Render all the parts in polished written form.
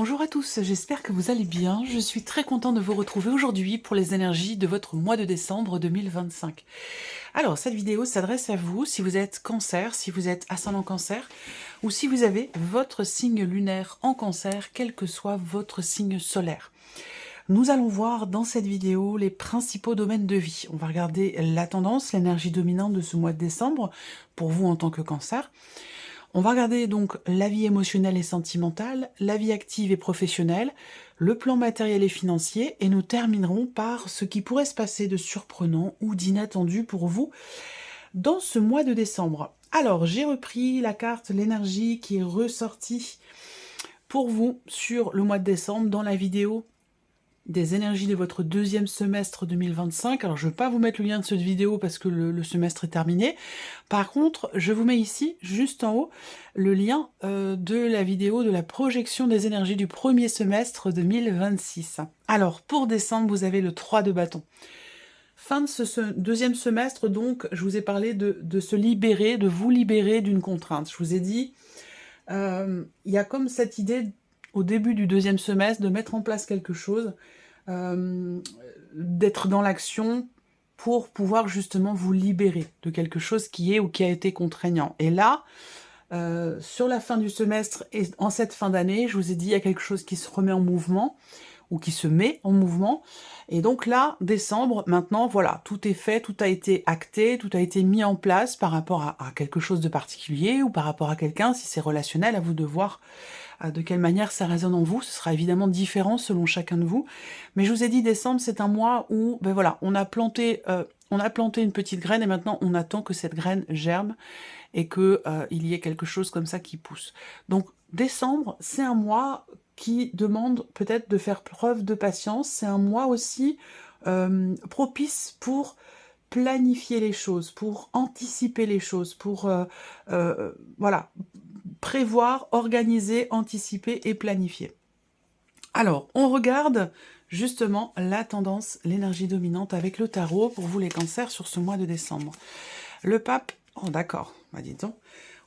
Bonjour à tous, j'espère que vous allez bien. Je suis très content de vous retrouver aujourd'hui pour les énergies de votre mois de décembre 2025. Alors, cette vidéo s'adresse à vous si vous êtes cancer, si vous êtes ascendant cancer, ou si vous avez votre signe lunaire en cancer, quel que soit votre signe solaire. Nous allons voir dans cette vidéo les principaux domaines de vie. On va regarder la tendance, l'énergie dominante de ce mois de décembre, pour vous en tant que cancer. On va regarder donc la vie émotionnelle et sentimentale, la vie active et professionnelle, le plan matériel et financier, et nous terminerons par ce qui pourrait se passer de surprenant ou d'inattendu pour vous dans ce mois de décembre. Alors, j'ai repris la carte, l'énergie qui est ressortie pour vous sur le mois de décembre dans la vidéo des énergies de votre deuxième semestre 2025. Alors, je ne vais pas vous mettre le lien de cette vidéo parce que le semestre est terminé. Par contre, je vous mets ici, juste en haut, le lien de la vidéo de la projection des énergies du premier semestre 2026. Alors, pour décembre, vous avez le 3 de bâton. Fin de ce deuxième semestre, donc, je vous ai parlé de se libérer, de vous libérer d'une contrainte. Je vous ai dit, il y a comme cette idée, au début du deuxième semestre, de mettre en place quelque chose, d'être dans l'action pour pouvoir justement vous libérer de quelque chose qui est ou qui a été contraignant. Et là, sur la fin du semestre et en cette fin d'année, je vous ai dit, il y a quelque chose qui se remet en mouvement, ou qui se met en mouvement. Et donc là, décembre, maintenant, voilà, tout est fait, tout a été acté, tout a été mis en place par rapport à quelque chose de particulier ou par rapport à quelqu'un, si c'est relationnel, à vous de voir de quelle manière ça résonne en vous. Ce sera évidemment différent selon chacun de vous. Mais je vous ai dit, décembre, c'est un mois où, ben voilà, on a planté une petite graine et maintenant on attend que cette graine germe et que il y ait quelque chose comme ça qui pousse. Donc décembre, c'est un mois qui demande peut-être de faire preuve de patience. C'est un mois aussi propice pour planifier les choses, pour anticiper les choses, pour voilà, prévoir, organiser, anticiper et planifier. Alors, on regarde justement la tendance, l'énergie dominante avec le tarot pour vous les cancers sur ce mois de décembre. Le pape, oh d'accord, bah dis donc.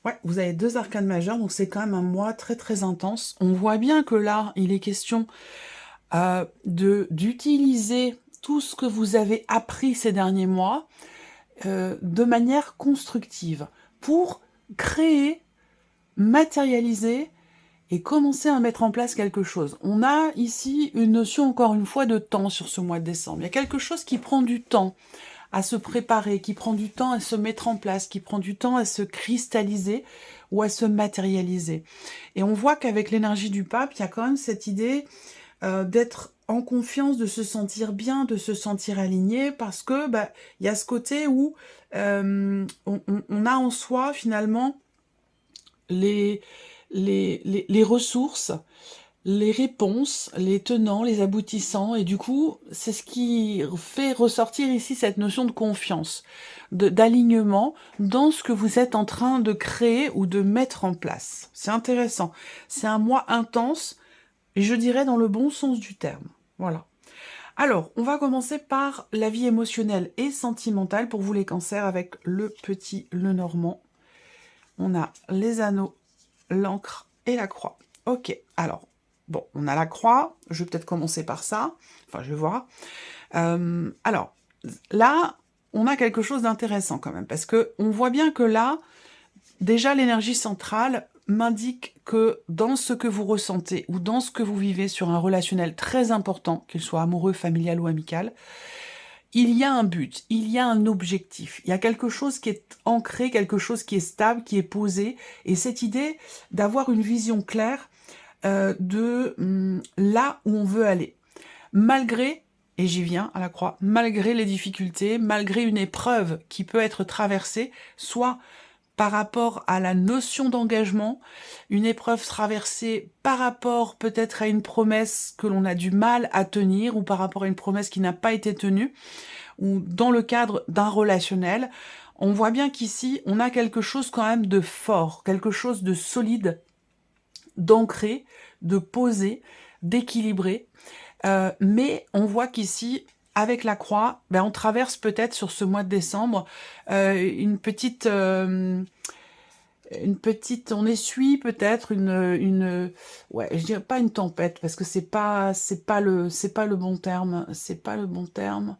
Ouais, vous avez deux arcanes majeures, donc c'est quand même un mois très très intense. On voit bien que là, il est question d'utiliser tout ce que vous avez appris ces derniers mois de manière constructive pour créer, matérialiser et commencer à mettre en place quelque chose. On a ici une notion, encore une fois, de temps sur ce mois de décembre. Il y a quelque chose qui prend du temps à se préparer, qui prend du temps à se mettre en place, qui prend du temps à se cristalliser ou à se matérialiser. Et on voit qu'avec l'énergie du pape, il y a quand même cette idée d'être en confiance, de se sentir bien, de se sentir aligné, parce que il y a ce côté où on a en soi finalement les ressources, les réponses, les tenants, les aboutissants, et du coup, c'est ce qui fait ressortir ici cette notion de confiance, d'alignement dans ce que vous êtes en train de créer ou de mettre en place. C'est intéressant. C'est un mois intense, et je dirais dans le bon sens du terme. Voilà. Alors, on va commencer par la vie émotionnelle et sentimentale pour vous les cancers avec le petit Lenormand. On a les anneaux, l'encre et la croix. Ok, alors, bon, on a la croix, je vais peut-être commencer par ça, enfin, je vais voir. Alors, là, on a quelque chose d'intéressant quand même, parce que on voit bien que là, déjà, l'énergie centrale m'indique que dans ce que vous ressentez ou dans ce que vous vivez sur un relationnel très important, qu'il soit amoureux, familial ou amical, il y a un but, il y a un objectif, il y a quelque chose qui est ancré, quelque chose qui est stable, qui est posé, et cette idée d'avoir une vision claire de là où on veut aller. Malgré, et j'y viens à la croix, malgré les difficultés, malgré une épreuve qui peut être traversée, soit par rapport à la notion d'engagement, une épreuve traversée par rapport peut-être à une promesse que l'on a du mal à tenir, ou par rapport à une promesse qui n'a pas été tenue, ou dans le cadre d'un relationnel, on voit bien qu'ici, on a quelque chose quand même de fort, quelque chose de solide, d'ancré, de posé, d'équilibré, mais on voit qu'ici, avec la croix, on traverse peut-être sur ce mois de décembre une petite une petite, on essuie peut-être ouais, je dirais pas une tempête parce que c'est pas le bon terme, c'est pas le bon terme.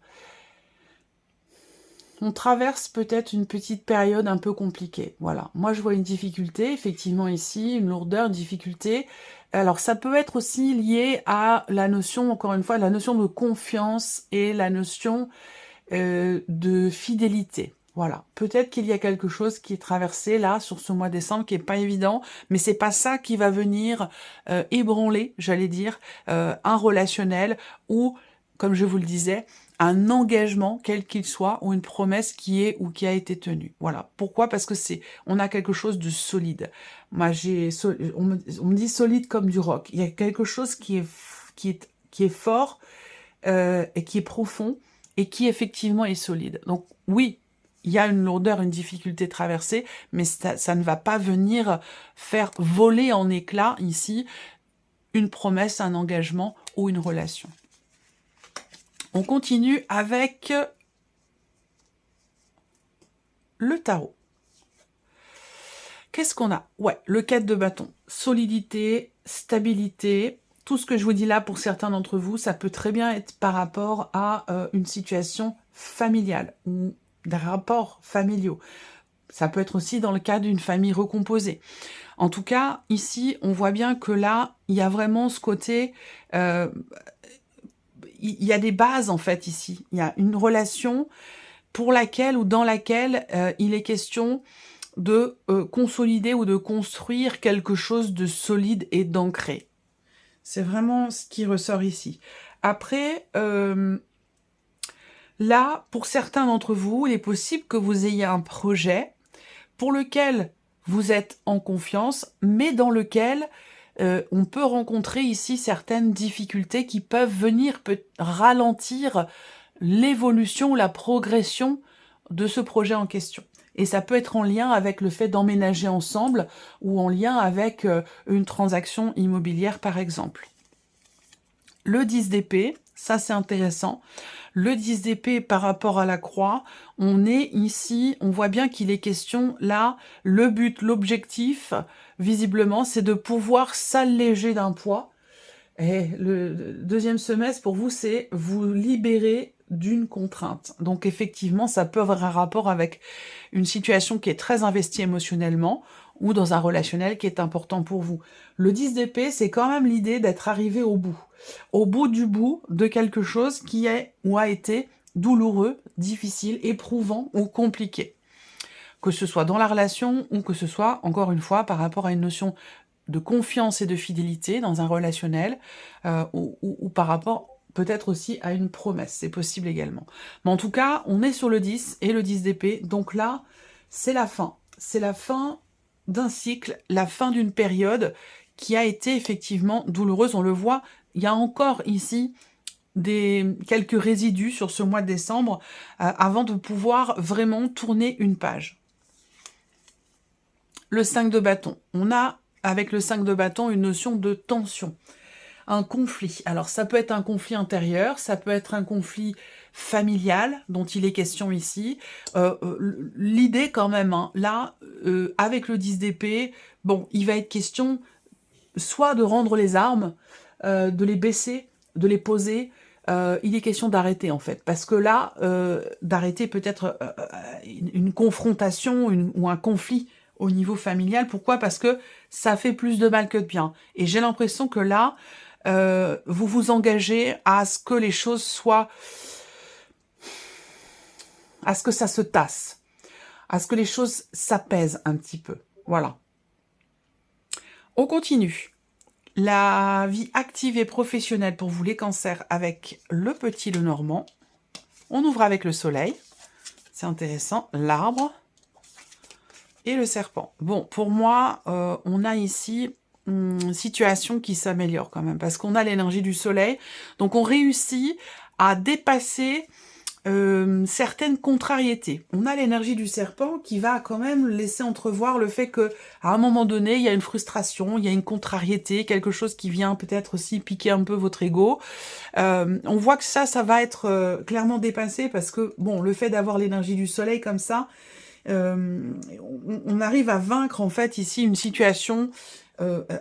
On traverse peut-être une petite période un peu compliquée. Voilà. Moi, je vois une difficulté, effectivement, ici, une lourdeur, une difficulté. Alors, ça peut être aussi lié à la notion, encore une fois, la notion de confiance et la notion de fidélité. Voilà. Peut-être qu'il y a quelque chose qui est traversé là, sur ce mois de décembre, qui est pas évident, mais c'est pas ça qui va venir ébranler, j'allais dire, un relationnel ou, comme je vous le disais, un engagement, quel qu'il soit, ou une promesse qui est ou qui a été tenue. Voilà. Pourquoi? Parce que on a quelque chose de solide. Moi, on me dit solide comme du roc. Il y a quelque chose qui est fort et qui est profond et qui effectivement est solide. Donc oui, il y a une lourdeur, une difficulté traversée, mais ça ne va pas venir faire voler en éclats ici une promesse, un engagement ou une relation. On continue avec le tarot. Qu'est-ce qu'on a? Ouais, le 4 de bâton. Solidité, stabilité. Tout ce que je vous dis là, pour certains d'entre vous, ça peut très bien être par rapport à une situation familiale ou des rapports familiaux. Ça peut être aussi dans le cas d'une famille recomposée. En tout cas, ici, on voit bien que là, il y a vraiment ce côté... il y a des bases, en fait, ici. Il y a une relation pour laquelle ou dans laquelle il est question de consolider ou de construire quelque chose de solide et d'ancré. C'est vraiment ce qui ressort ici. Après, là, pour certains d'entre vous, il est possible que vous ayez un projet pour lequel vous êtes en confiance, mais dans lequel on peut rencontrer ici certaines difficultés qui peuvent venir ralentir l'évolution ou la progression de ce projet en question. Et ça peut être en lien avec le fait d'emménager ensemble ou en lien avec une transaction immobilière, par exemple. Le 10 d'épée, ça c'est intéressant. Le 10 d'épée par rapport à la croix, on est ici, on voit bien qu'il est question là, le but, l'objectif, visiblement, c'est de pouvoir s'alléger d'un poids. Et le deuxième semestre, pour vous, c'est vous libérer d'une contrainte. Donc effectivement, ça peut avoir un rapport avec une situation qui est très investie émotionnellement ou dans un relationnel qui est important pour vous. Le 10 d'épée, c'est quand même l'idée d'être arrivé au bout du bout de quelque chose qui est ou a été douloureux, difficile, éprouvant ou compliqué. Que ce soit dans la relation ou que ce soit, encore une fois, par rapport à une notion de confiance et de fidélité dans un relationnel ou par rapport peut-être aussi à une promesse, c'est possible également. Mais en tout cas, on est sur le 10 et le 10 d'épée, donc là, c'est la fin. C'est la fin d'un cycle, la fin d'une période qui a été effectivement douloureuse. On le voit, il y a encore ici quelques résidus sur ce mois de décembre avant de pouvoir vraiment tourner une page. Le 5 de bâton. On a, avec le 5 de bâton, une notion de tension, un conflit. Alors, ça peut être un conflit intérieur, ça peut être un conflit familial, dont il est question ici. L'idée, quand même, hein, là, avec le 10 d'épée, bon, il va être question soit de rendre les armes, de les baisser, de les poser. Il est question d'arrêter, en fait. Parce que là, d'arrêter peut-être une confrontation ou un conflit au niveau familial. Pourquoi? Parce que ça fait plus de mal que de bien. Et j'ai l'impression que là, vous vous engagez à ce que les choses soient... à ce que ça se tasse. À ce que les choses s'apaisent un petit peu. Voilà. On continue. La vie active et professionnelle pour vous les cancers avec le petit Lenormand. On ouvre avec le soleil. C'est intéressant. L'arbre. Et le serpent. Bon, pour moi, on a ici une situation qui s'améliore quand même, parce qu'on a l'énergie du soleil. Donc on réussit à dépasser certaines contrariétés. On a l'énergie du serpent qui va quand même laisser entrevoir le fait que à un moment donné, il y a une frustration, il y a une contrariété, quelque chose qui vient peut-être aussi piquer un peu votre ego. On voit que ça va être clairement dépassé parce que, bon, le fait d'avoir l'énergie du soleil comme ça, on arrive à vaincre en fait ici une situation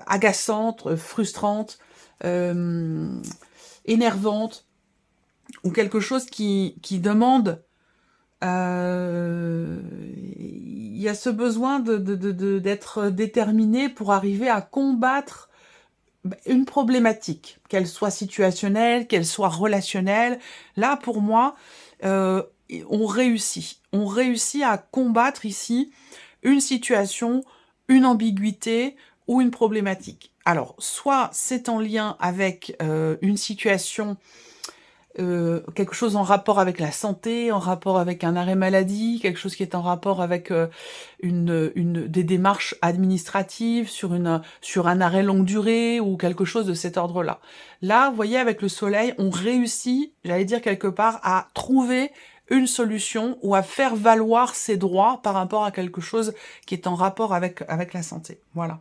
agaçante, frustrante, énervante, ou quelque chose qui demande... il y a ce besoin d'être déterminé pour arriver à combattre une problématique, qu'elle soit situationnelle, qu'elle soit relationnelle. Là, pour moi, on réussit. On réussit à combattre ici une situation, une ambiguïté ou une problématique. Alors, soit c'est en lien avec une situation, quelque chose en rapport avec la santé, en rapport avec un arrêt maladie, quelque chose qui est en rapport avec des démarches administratives sur un arrêt longue durée ou quelque chose de cet ordre-là. Là, vous voyez, avec le soleil, on réussit, j'allais dire quelque part, à trouver une solution ou à faire valoir ses droits par rapport à quelque chose qui est en rapport avec la santé. Voilà.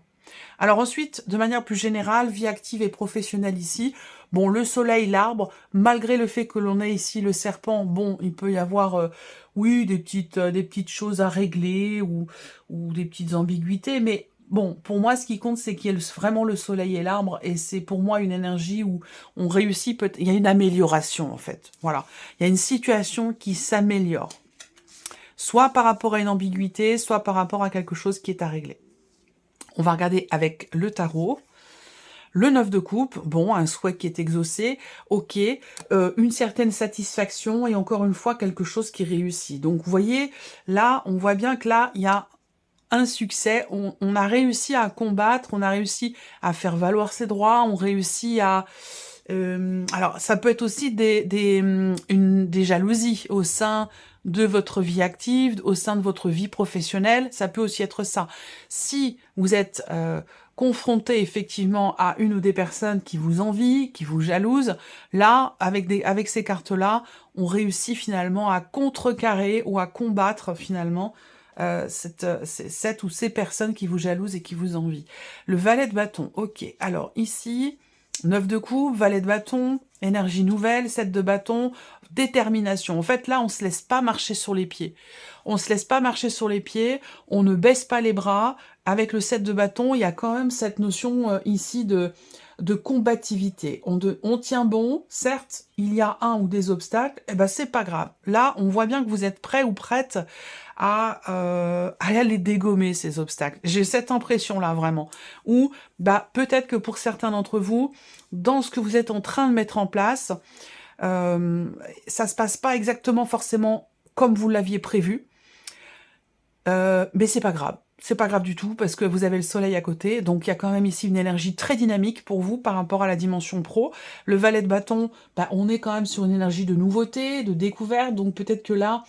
Alors ensuite, de manière plus générale, vie active et professionnelle ici. Bon, le soleil, l'arbre, malgré le fait que l'on ait ici le serpent, bon, il peut y avoir, oui, des petites choses à régler ou des petites ambiguïtés, mais bon, pour moi, ce qui compte, c'est qu'il y ait vraiment le soleil et l'arbre, et c'est pour moi une énergie où on réussit, il y a une amélioration, en fait. Voilà. Il y a une situation qui s'améliore. Soit par rapport à une ambiguïté, soit par rapport à quelque chose qui est à régler. On va regarder avec le tarot. Le 9 de coupe, bon, un souhait qui est exaucé, ok, une certaine satisfaction et encore une fois quelque chose qui réussit. Donc vous voyez, là, on voit bien que là, il y a un succès, on a réussi à combattre, on a réussi à faire valoir ses droits, on réussit à... alors, ça peut être aussi des jalousies au sein de votre vie active, au sein de votre vie professionnelle, ça peut aussi être ça. Si vous êtes confronté effectivement à une ou des personnes qui vous envient, qui vous jalousent, là, avec ces cartes-là, on réussit finalement à contrecarrer ou à combattre finalement cette ou ces personnes qui vous jalousent et qui vous envient. Le valet de bâton, ok. Alors ici... 9 de coupe, valet de bâton, énergie nouvelle, 7 de bâton, détermination. En fait, là, on se laisse pas marcher sur les pieds. On se laisse pas marcher sur les pieds, on ne baisse pas les bras. Avec le 7 de bâton, il y a quand même cette notion ici de combativité. On tient bon, certes, il y a un ou des obstacles, eh ben c'est pas grave. Là, on voit bien que vous êtes prêt ou prête à aller dégommer ces obstacles. J'ai cette impression-là, vraiment. Ou peut-être que pour certains d'entre vous, dans ce que vous êtes en train de mettre en place, ça se passe pas exactement forcément comme vous l'aviez prévu, mais c'est pas grave. C'est pas grave du tout, parce que vous avez le soleil à côté, donc il y a quand même ici une énergie très dynamique pour vous par rapport à la dimension pro. Le valet de bâton, on est quand même sur une énergie de nouveauté, de découverte, donc peut-être que là,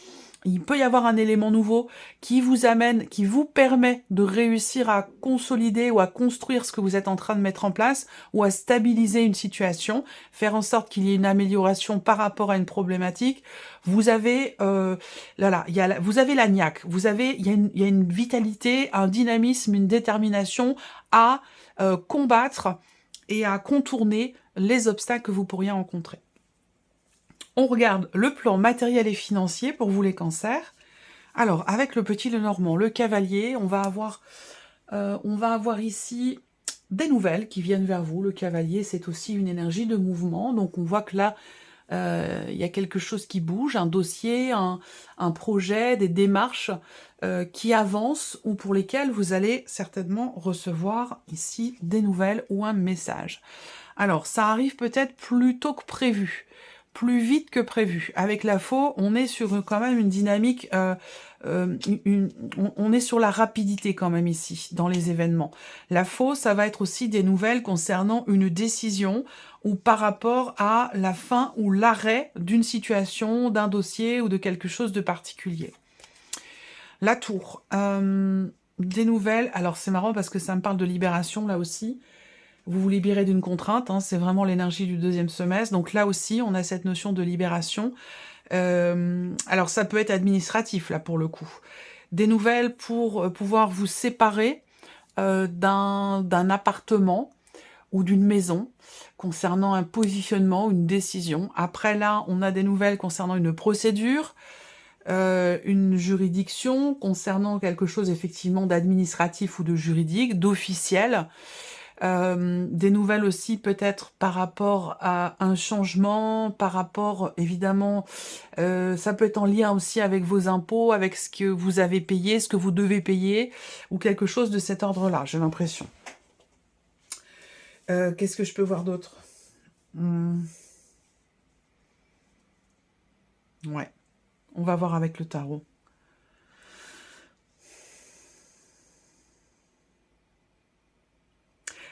il peut y avoir un élément nouveau qui vous amène, qui vous permet de réussir à consolider ou à construire ce que vous êtes en train de mettre en place, ou à stabiliser une situation, faire en sorte qu'il y ait une amélioration par rapport à une problématique. Vous avez, vous avez la niaque, il y a une vitalité, un dynamisme, une détermination à combattre et à contourner les obstacles que vous pourriez rencontrer. On regarde le plan matériel et financier pour vous les cancers. Alors, avec le petit Lenormand, le cavalier, on va avoir ici des nouvelles qui viennent vers vous. Le cavalier, c'est aussi une énergie de mouvement. Donc, on voit que là, il y a quelque chose qui bouge, un dossier, un projet, des démarches qui avancent ou pour lesquelles vous allez certainement recevoir ici des nouvelles ou un message. Alors, ça arrive peut-être plus tôt que prévu, plus vite que prévu. Avec la faux, on est sur quand même une dynamique, on est sur la rapidité quand même ici, dans les événements. La faux, ça va être aussi des nouvelles concernant une décision ou par rapport à la fin ou l'arrêt d'une situation, d'un dossier ou de quelque chose de particulier. La tour, des nouvelles, alors c'est marrant parce que ça me parle de libération là aussi. Vous vous libérez d'une contrainte, hein, c'est vraiment l'énergie du deuxième semestre. Donc là aussi, on a cette notion de libération. Alors ça peut être administratif, là, pour le coup. Des nouvelles pour pouvoir vous séparer d'un appartement ou d'une maison concernant un positionnement, une décision. Après là, on a des nouvelles concernant une procédure, une juridiction concernant quelque chose effectivement d'administratif ou de juridique, d'officiel. Des nouvelles aussi peut-être par rapport à un changement, par rapport évidemment, ça peut être en lien aussi avec vos impôts, avec ce que vous avez payé, ce que vous devez payer, ou quelque chose de cet ordre-là, j'ai l'impression. Qu'est-ce que je peux voir d'autre? Ouais, on va voir avec le tarot.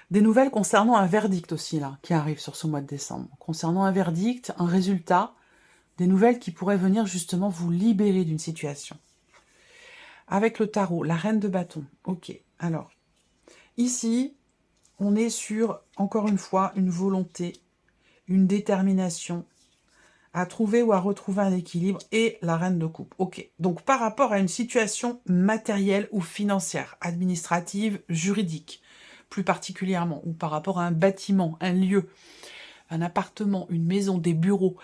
Des nouvelles concernant un verdict aussi, là, qui arrive sur ce mois de décembre. Concernant un verdict, un résultat, des nouvelles qui pourraient venir justement vous libérer d'une situation. Avec le tarot, la reine de bâton. Ok, alors, ici, on est sur, encore une fois, une volonté, une détermination à trouver ou à retrouver un équilibre et la reine de coupe. Ok, donc par rapport à une situation matérielle ou financière, administrative, juridique, plus particulièrement, ou par rapport à un bâtiment, un lieu, un appartement, une maison, des bureaux.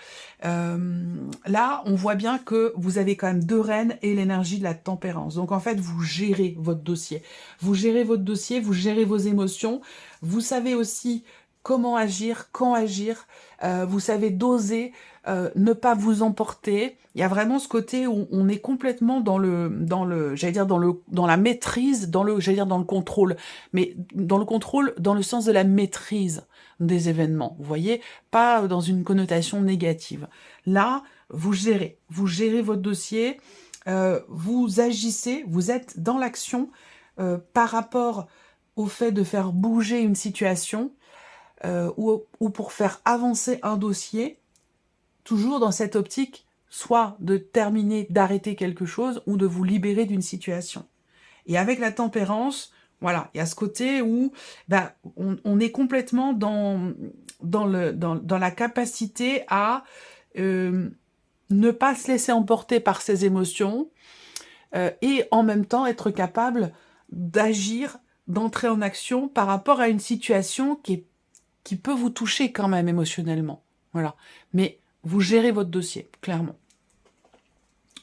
Là, on voit bien que vous avez quand même 2 reines et l'énergie de la tempérance. Donc en fait, vous gérez votre dossier. Vous gérez votre dossier, vous gérez vos émotions. Vous savez aussi comment agir, quand agir. Vous savez doser, ne pas vous emporter. Il y a vraiment ce côté où on est complètement dans j'allais dire dans la maîtrise, j'allais dire dans le contrôle, mais dans le contrôle dans le sens de la maîtrise des événements, vous voyez, pas dans une connotation négative. Là, vous gérez votre dossier, vous agissez, vous êtes dans l'action par rapport au fait de faire bouger une situation ou pour faire avancer un dossier, toujours dans cette optique, soit de terminer, d'arrêter quelque chose, ou de vous libérer d'une situation. Et avec la tempérance, voilà, il y a ce côté où on est complètement dans la capacité à ne pas se laisser emporter par ses émotions et en même temps être capable d'agir, d'entrer en action par rapport à une situation qui peut vous toucher quand même émotionnellement. Voilà. Mais vous gérez votre dossier, clairement.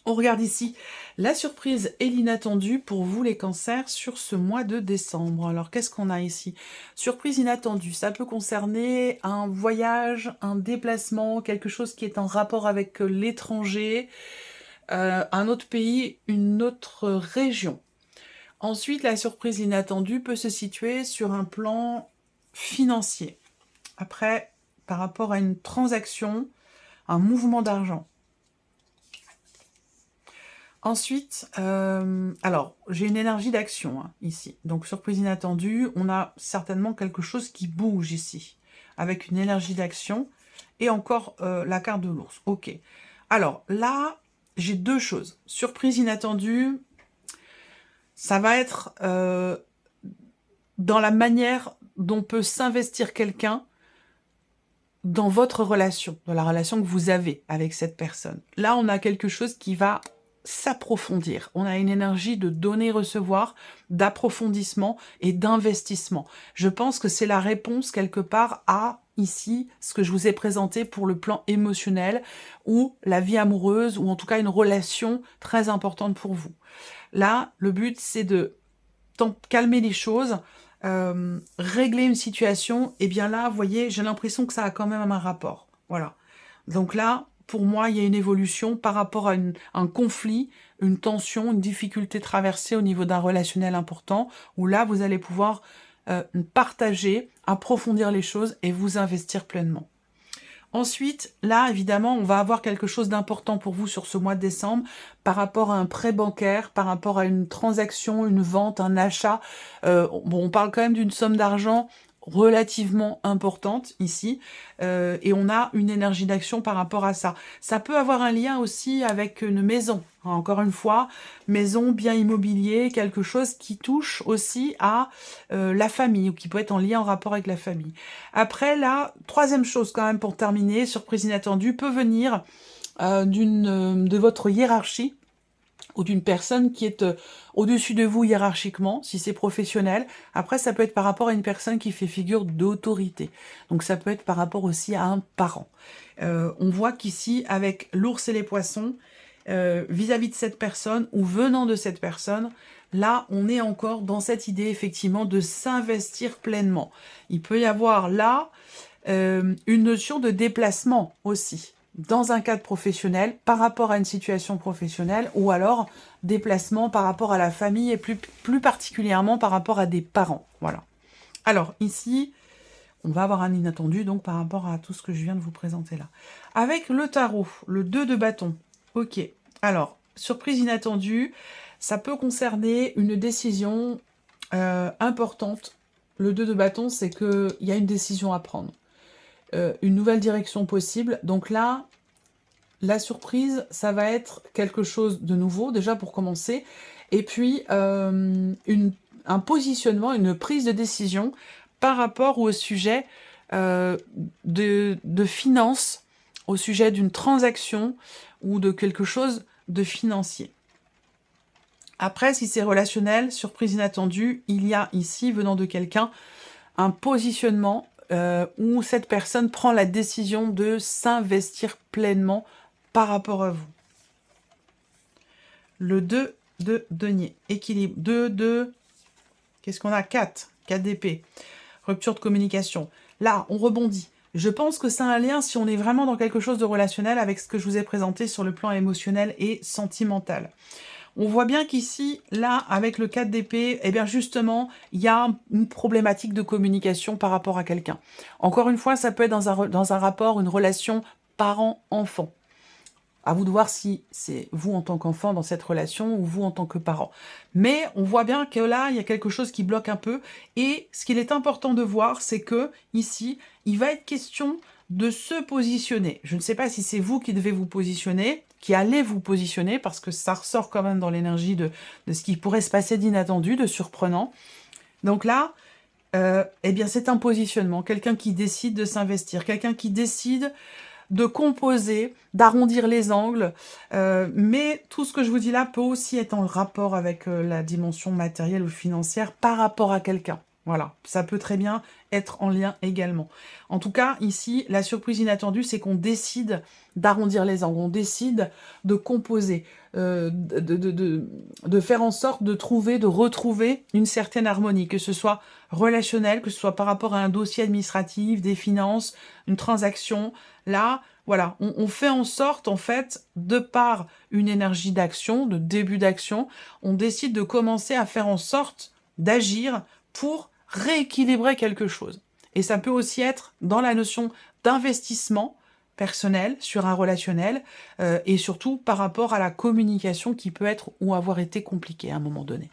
On regarde ici la surprise et l'inattendu pour vous les cancers sur ce mois de décembre. Alors qu'est-ce qu'on a ici? Surprise inattendue, ça peut concerner un voyage, un déplacement, quelque chose qui est en rapport avec l'étranger, un autre pays, une autre région. Ensuite, la surprise inattendue peut se situer sur un plan financier. Après, par rapport à une transaction, un mouvement d'argent. Ensuite, alors, j'ai une énergie d'action hein, ici. Donc, surprise inattendue, on a certainement quelque chose qui bouge ici, avec une énergie d'action, et encore la carte de l'ours. Ok. Alors, là, j'ai 2 choses. Surprise inattendue, ça va être dans la manière dont peut s'investir quelqu'un dans votre relation, dans la relation que vous avez avec cette personne. Là, on a quelque chose qui va s'approfondir. On a une énergie de donner-recevoir, d'approfondissement et d'investissement. Je pense que c'est la réponse quelque part à, ici, ce que je vous ai présenté pour le plan émotionnel ou la vie amoureuse ou en tout cas une relation très importante pour vous. Là, le but, c'est de calmer les choses, régler une situation, et bien là, vous voyez, j'ai l'impression que ça a quand même un rapport. Voilà. Donc là, pour moi, il y a une évolution par rapport à un conflit, une tension, une difficulté traversée au niveau d'un relationnel important, où là, vous allez pouvoir partager, approfondir les choses et vous investir pleinement. Ensuite, là, évidemment, on va avoir quelque chose d'important pour vous sur ce mois de décembre par rapport à un prêt bancaire, par rapport à une transaction, une vente, un achat. Bon, on parle quand même d'une somme d'argent relativement importante ici, et on a une énergie d'action par rapport à ça. Ça peut avoir un lien aussi avec une maison, encore une fois, maison, bien immobilier, quelque chose qui touche aussi à la famille, ou qui peut être en lien, en rapport avec la famille. Après, là, 3e chose quand même pour terminer, surprise inattendue, peut venir de votre hiérarchie, ou d'une personne qui est au-dessus de vous hiérarchiquement, si c'est professionnel. Après, ça peut être par rapport à une personne qui fait figure d'autorité. Donc ça peut être par rapport aussi à un parent. On voit qu'ici, avec l'ours et les poissons, vis-à-vis de cette personne ou venant de cette personne, là, on est encore dans cette idée, effectivement, de s'investir pleinement. Il peut y avoir là une notion de déplacement aussi, dans un cadre professionnel, par rapport à une situation professionnelle, ou alors déplacement par rapport à la famille, et plus particulièrement par rapport à des parents. Voilà. Alors, ici, on va avoir un inattendu, donc, par rapport à tout ce que je viens de vous présenter là. Avec le tarot, le 2 de bâton. Ok. Alors, surprise inattendue, ça peut concerner une décision importante. Le 2 de bâton, c'est qu'il y a une décision à prendre. Une nouvelle direction possible. Donc là, la surprise, ça va être quelque chose de nouveau, déjà pour commencer. Et puis, un positionnement, une prise de décision par rapport au sujet de finance, au sujet d'une transaction ou de quelque chose de financier. Après, si c'est relationnel, surprise inattendue, il y a ici, venant de quelqu'un, un positionnement où cette personne prend la décision de s'investir pleinement par rapport à vous. Le 2 de denier, équilibre. 2 de... Qu'est-ce qu'on a? 4 d'épée. Rupture de communication. Là, on rebondit. Je pense que c'est un lien si on est vraiment dans quelque chose de relationnel avec ce que je vous ai présenté sur le plan émotionnel et sentimental. On voit bien qu'ici, là, avec le 4 d'épée, eh bien justement, il y a une problématique de communication par rapport à quelqu'un. Encore une fois, ça peut être dans un rapport, une relation parent-enfant. À vous de voir si c'est vous en tant qu'enfant dans cette relation ou vous en tant que parent. Mais on voit bien que là, il y a quelque chose qui bloque un peu. Et ce qu'il est important de voir, c'est que ici, il va être question de se positionner. Je ne sais pas si c'est vous qui devez vous positionner, qui allez vous positionner, parce que ça ressort quand même dans l'énergie de ce qui pourrait se passer d'inattendu, de surprenant. Donc là, eh bien c'est un positionnement, quelqu'un qui décide de s'investir, quelqu'un qui décide de composer, d'arrondir les angles, mais tout ce que je vous dis là peut aussi être en rapport avec la dimension matérielle ou financière par rapport à quelqu'un. Voilà, ça peut très bien être en lien également. En tout cas, ici, la surprise inattendue, c'est qu'on décide d'arrondir les angles, on décide de composer, de faire en sorte de trouver, de retrouver une certaine harmonie, que ce soit relationnel, que ce soit par rapport à un dossier administratif, des finances, une transaction. Là, voilà, on fait en sorte, en fait, de par une énergie d'action, de début d'action, on décide de commencer à faire en sorte d'agir pour rééquilibrer quelque chose. Et ça peut aussi être dans la notion d'investissement personnel sur un relationnel et surtout par rapport à la communication qui peut être ou avoir été compliquée à un moment donné.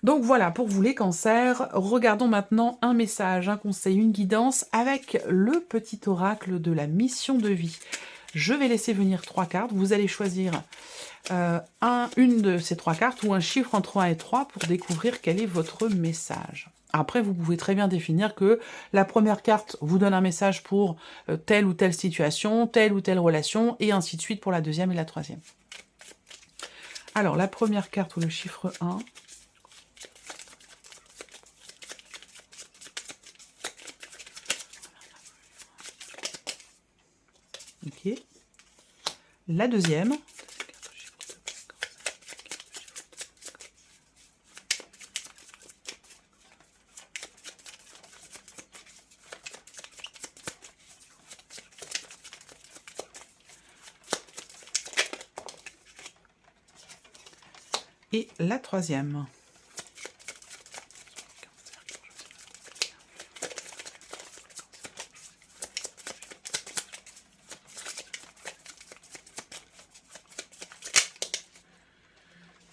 Donc voilà, pour vous les cancers, regardons maintenant un message, un conseil, une guidance avec le petit oracle de la mission de vie. Je vais laisser venir 3 cartes, vous allez choisir une de ces 3 cartes ou un chiffre entre 1 et 3 pour découvrir quel est votre message. Après, vous pouvez très bien définir que la première carte vous donne un message pour telle ou telle situation, telle ou telle relation, et ainsi de suite pour la deuxième et la troisième. Alors, la première carte ou le chiffre 1... Ok. La deuxième. Et la troisième.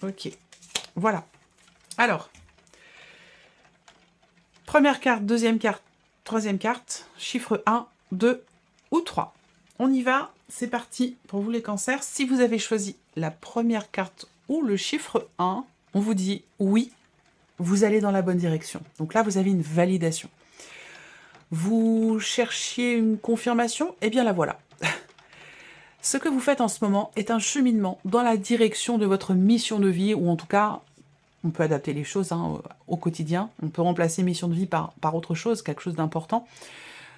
Ok, voilà. Alors, première carte, deuxième carte, troisième carte, chiffre 1, 2 ou 3. On y va, c'est parti pour vous les cancers. Si vous avez choisi la première carte ou le chiffre 1, on vous dit oui, vous allez dans la bonne direction. Donc là, vous avez une validation. Vous cherchiez une confirmation? Eh bien la voilà. Ce que vous faites en ce moment est un cheminement dans la direction de votre mission de vie, ou en tout cas, on peut adapter les choses au quotidien, on peut remplacer mission de vie par autre chose, quelque chose d'important.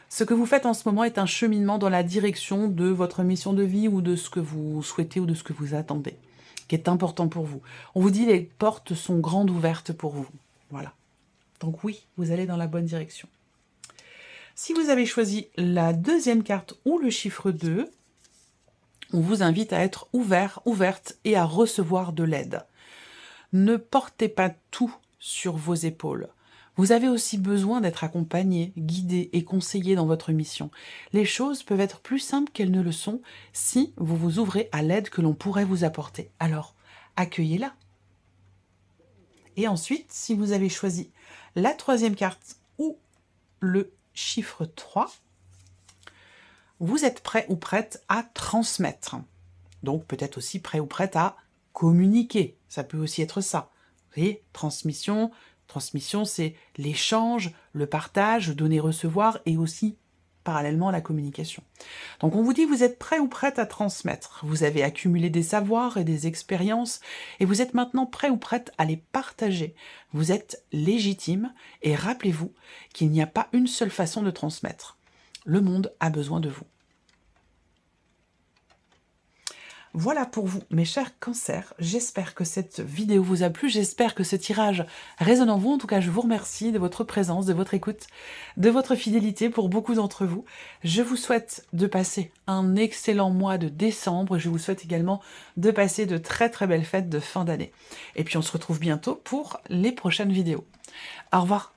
Ce que vous faites en ce moment est un cheminement dans la direction de votre mission de vie ou de ce que vous souhaitez ou de ce que vous attendez, qui est important pour vous. On vous dit les portes sont grandes ouvertes pour vous. Voilà. Donc oui, vous allez dans la bonne direction. Si vous avez choisi la deuxième carte ou le chiffre 2, on vous invite à être ouvert, ouverte et à recevoir de l'aide. Ne portez pas tout sur vos épaules. Vous avez aussi besoin d'être accompagné, guidé et conseillé dans votre mission. Les choses peuvent être plus simples qu'elles ne le sont si vous vous ouvrez à l'aide que l'on pourrait vous apporter. Alors, accueillez-la. Et ensuite, si vous avez choisi la troisième carte ou le chiffre 3, vous êtes prêt ou prête à transmettre. Donc peut-être aussi prêt ou prête à communiquer. Ça peut aussi être ça. Vous voyez, transmission, c'est l'échange, le partage, donner-recevoir et aussi parallèlement la communication. Donc on vous dit vous êtes prêt ou prête à transmettre. Vous avez accumulé des savoirs et des expériences et vous êtes maintenant prêt ou prête à les partager. Vous êtes légitime et rappelez-vous qu'il n'y a pas une seule façon de transmettre. Le monde a besoin de vous. Voilà pour vous, mes chers cancers. J'espère que cette vidéo vous a plu. J'espère que ce tirage résonne en vous. En tout cas, je vous remercie de votre présence, de votre écoute, de votre fidélité pour beaucoup d'entre vous. Je vous souhaite de passer un excellent mois de décembre. Je vous souhaite également de passer de très très belles fêtes de fin d'année. Et puis, on se retrouve bientôt pour les prochaines vidéos. Au revoir.